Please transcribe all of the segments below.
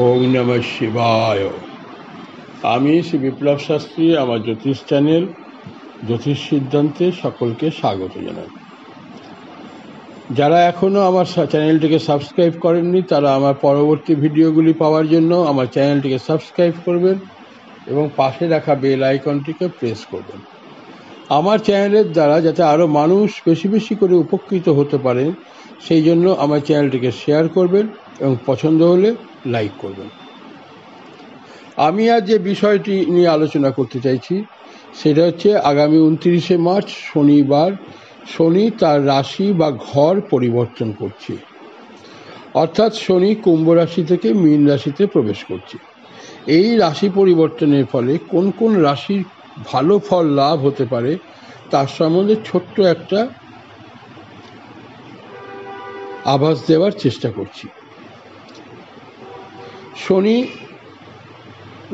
ওম নমঃ শিবায়। আমি শ্রী বিপ্লব শাস্ত্রী, আমার জ্যোতিষ চ্যানেল জ্যোতিষ সিদ্ধান্তে সকলকে স্বাগত জানাই। যারা এখনও আমার চ্যানেলটিকে সাবস্ক্রাইব করেননি তারা আমার পরবর্তী ভিডিওগুলি পাওয়ার জন্য আমার চ্যানেলটিকে সাবস্ক্রাইব করবেন এবং পাশে রাখা বেল আইকনটিকে প্রেস করবেন। আমার চ্যানেলের দ্বারা যাতে আরও মানুষ বেশি বেশি করে উপকৃত হতে পারেন সেই জন্য আমার চ্যানেলটিকে শেয়ার করবেন এবং পছন্দ হলে লাইক করবেন। আমি আজ যে বিষয়টি নিয়ে আলোচনা করতে চাইছি সেটা হচ্ছে আগামী 29শে মার্চ শনিবার শনি তার রাশি বা ঘর পরিবর্তন করছে, অর্থাৎ শনি কুম্ভ রাশি থেকে মীন রাশিতে প্রবেশ করছে। এই রাশি পরিবর্তনের ফলে কোন কোন রাশির ভালো ফল লাভ হতে পারে তার সম্বন্ধে ছোট্ট একটা আভাস দেওয়ার চেষ্টা করছি। শনি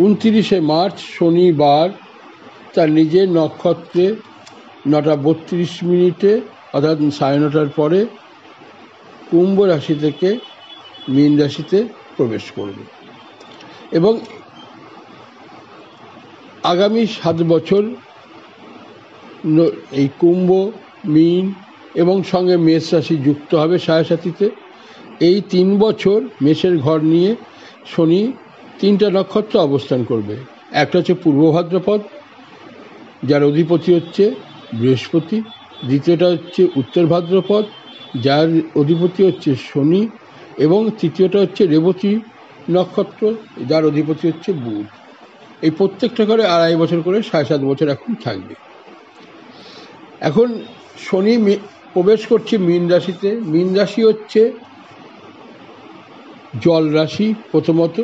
29শে মার্চ শনিবার তার নিজের নক্ষত্রে 9:32 অর্থাৎ 9:30 পরে কুম্ভ রাশি থেকে মীন রাশিতে প্রবেশ করবে এবং আগামী 7 বছর এই কুম্ভ, মীন এবং সঙ্গে মেষ রাশি যুক্ত হবে সাড়ে-সাতিতে। এই 3 বছর মেষের ঘর নিয়ে শনি 3টা নক্ষত্র অবস্থান করবে। একটা হচ্ছে পূর্ব ভাদ্রপদ, যার অধিপতি হচ্ছে বৃহস্পতি। দ্বিতীয়টা হচ্ছে উত্তর ভাদ্রপদ, যার অধিপতি হচ্ছে শনি। এবং তৃতীয়টা হচ্ছে রেবতী নক্ষত্র, যার অধিপতি হচ্ছে বুধ। এই প্রত্যেকটা করে 2.5 বছর করে 7.5 বছর এখন থাকবে। এখন শনি প্রবেশ করছে মীন রাশিতে। মীন রাশি হচ্ছে জল রাশি প্রথমত,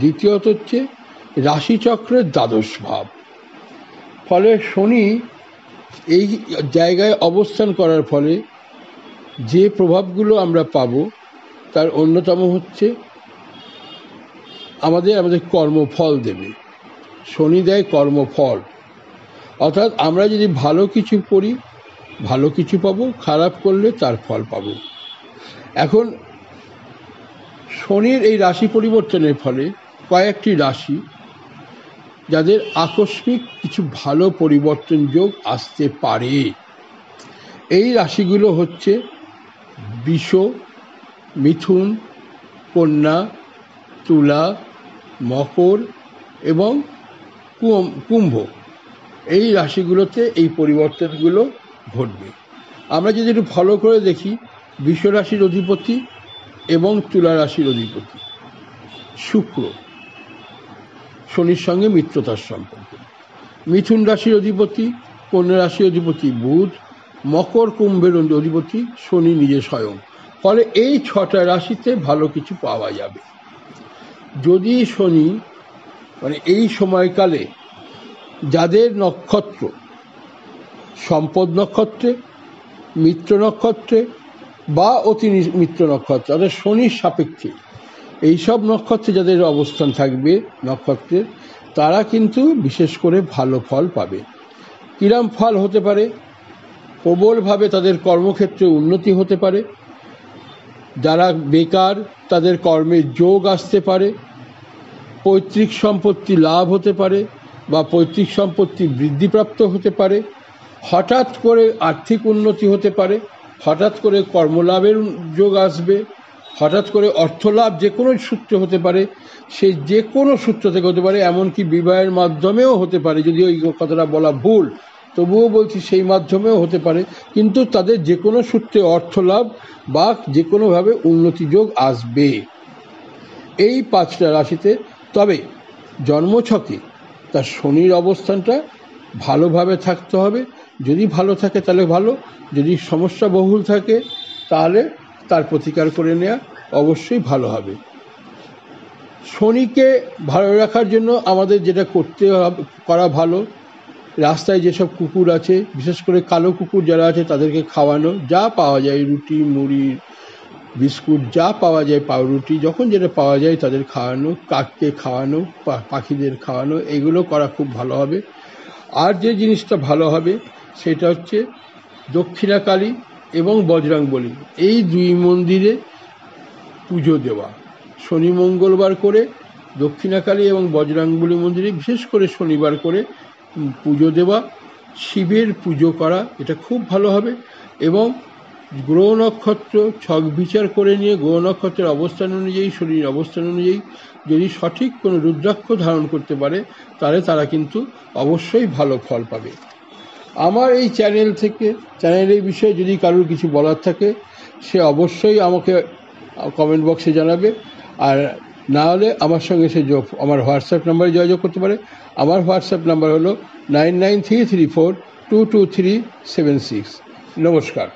দ্বিতীয়ত হচ্ছে রাশিচক্রের দ্বাদশ ভাব। ফলে শনি এই জায়গায় অবস্থান করার ফলে যে প্রভাবগুলো আমরা পাব তার অন্যতম হচ্ছে আমাদের কর্মফল দেবে। শনি দেয় কর্মফল, অর্থাৎ আমরা যদি ভালো কিছু করি ভালো কিছু পাবো, খারাপ করলে তার ফল পাবো। এখন শনির এই রাশি পরিবর্তনের ফলে কয়েকটি রাশি যাদের আকস্মিক কিছু ভালো পরিবর্তন যোগ আসতে পারে। এই রাশিগুলো হচ্ছে বৃষ, মিথুন, কন্যা, তুলা, মকর এবং কুম্ভ। এই রাশিগুলোতে এই পরিবর্তনগুলো ঘটবে। আমরা যদি একটু ফলো করে দেখি, বৃষ রাশির অধিপতি এবং তুলা রাশির অধিপতি শুক্র, শনির সঙ্গে মিত্রতার সম্পর্ক। মিথুন রাশির অধিপতি, কন্যা রাশির অধিপতি বুধ, মকর কুম্ভের অধিপতি শনি নিজে স্বয়ং। ফলে এই 6টা রাশিতে ভালো কিছু পাওয়া যাবে। যদি শনি এই সময়কালে যাদের নক্ষত্র সম্পদ নক্ষত্রে, মিত্র নক্ষত্রে বা অতি মিত্র নক্ষত্র অর্থাৎ শনির সাপেক্ষে এইসব নক্ষত্রে যাদের অবস্থান থাকবে নক্ষত্রের, তারা কিন্তু বিশেষ করে ভালো ফল পাবে। কিরম ফল হতে পারে? প্রবলভাবে তাদের কর্মক্ষেত্রে উন্নতি হতে পারে। যারা বেকার তাদের কর্মের যোগ আসতে পারে। পৈতৃক সম্পত্তি লাভ হতে পারে বা পৈতৃক সম্পত্তি বৃদ্ধিপ্রাপ্ত হতে পারে। হঠাৎ করে আর্থিক উন্নতি হতে পারে, হঠাৎ করে কর্মলাভের যোগ আসবে, হঠাৎ করে অর্থলাভ যে কোনো সূত্রে হতে পারে। সে যে কোনো সূত্র থেকে হতে পারে, এমনকি বিবাহের মাধ্যমেও হতে পারে। যদি ওই কথাটা বলা ভুল, তবুও বলছি সেই মাধ্যমেও হতে পারে। কিন্তু তাদের যে কোনো সূত্রে অর্থলাভ বা যে কোনোভাবে উন্নতি যোগ আসবে এই 5টা রাশিতে। তবে জন্মছকে তার শনির অবস্থানটা ভালোভাবে থাকতে হবে। যদি ভালো থাকে তাহলে ভালো, যদি সমস্যা বহুল থাকে তাহলে তার প্রতিকার করে নেওয়া অবশ্যই ভালো হবে। শনিকে ভালো রাখার জন্য আমাদের যেটা করা ভালো, রাস্তায় যেসব কুকুর আছে, বিশেষ করে কালো কুকুর যারা আছে তাদেরকে খাওয়ানো, যা পাওয়া যায় রুটি, মুড়ি, বিস্কুট, যা পাওয়া যায়, পাউরুটি, যখন যেটা পাওয়া যায় তাদের খাওয়ানো, কাককে খাওয়ানো, পাখিদের খাওয়ানো, এগুলো করা খুব ভালো হবে। আর যে জিনিসটা ভালো হবে সেটা হচ্ছে দক্ষিণাকালী এবং বজরংবলী এই 2 মন্দিরে পুজো দেওয়া। শনি মঙ্গলবার করে দক্ষিণাকালী এবং বজরাঙ্গবলী মন্দিরে বিশেষ করে শনিবার করে পুজো দেওয়া, শিবের পুজো করা, এটা খুব ভালো হবে। এবং গ্রহ নক্ষত্র ছক বিচার করে নিয়ে গ্রহ নক্ষত্রের অবস্থান অনুযায়ী, শনির অবস্থান অনুযায়ী যদি সঠিক কোনো রুদ্রাক্ষ ধারণ করতে পারে তাহলে তারা কিন্তু অবশ্যই ভালো ফল পাবে। আমার এই চ্যানেলের বিষয়ে যদি কারোর কিছু বলার থাকে সে অবশ্যই আমাকে কমেন্ট বক্সে জানাবে, আর না হলে আমার সঙ্গে সে আমার হোয়াটসঅ্যাপ নাম্বারে যোগাযোগ করতে পারে। আমার হোয়াটসঅ্যাপ নাম্বার হলো 9933422376। নমস্কার।